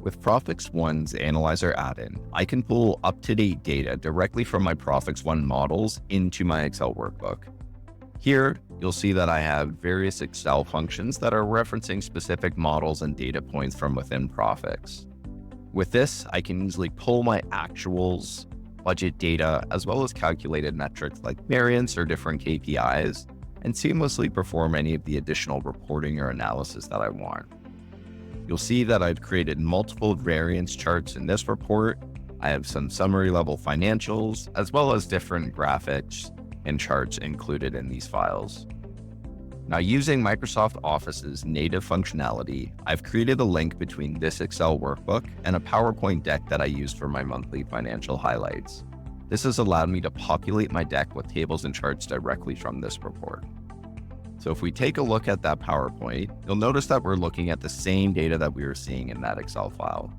With Prophix One's Analyzer add-in, I can pull up-to-date data directly from my Prophix One models into my Excel workbook. Here, you'll see that I have various Excel functions that are referencing specific models and data points from within Prophix. With this, I can easily pull my actuals, budget data, as well as calculated metrics like variance or different KPIs, and seamlessly perform any of the additional reporting or analysis that I want. You'll see that I've created multiple variance charts in this report. I have some summary level financials, as well as different graphics and charts included in these files. Now, using Microsoft Office's native functionality, I've created a link between this Excel workbook and a PowerPoint deck that I use for my monthly financial highlights. This has allowed me to populate my deck with tables and charts directly from this report. So if we take a look at that PowerPoint, you'll notice that we're looking at the same data that we were seeing in that Excel file.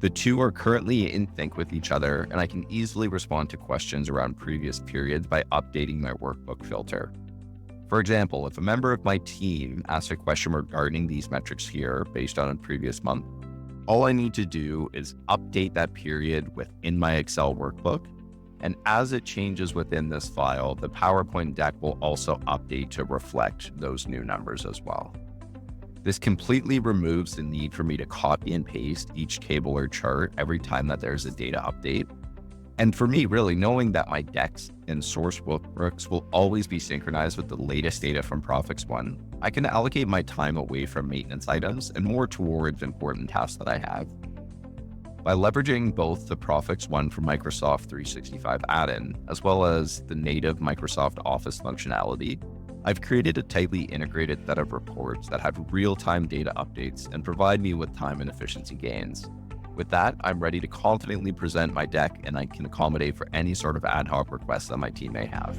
The two are currently in sync with each other, and I can easily respond to questions around previous periods by updating my workbook filter. For example, if a member of my team asks a question regarding these metrics here based on a previous month, all I need to do is update that period within my Excel workbook. And as it changes within this file, the PowerPoint deck will also update to reflect those new numbers as well. This completely removes the need for me to copy and paste each table or chart every time that there's a data update. And for me, really knowing that my decks and source workbooks will always be synchronized with the latest data from Prophix One, I can allocate my time away from maintenance items and more towards important tasks that I have. By leveraging both the Prophix One for Microsoft 365 add-in, as well as the native Microsoft Office functionality, I've created a tightly integrated set of reports that have real-time data updates and provide me with time and efficiency gains. With that, I'm ready to confidently present my deck, and I can accommodate for any sort of ad hoc requests that my team may have.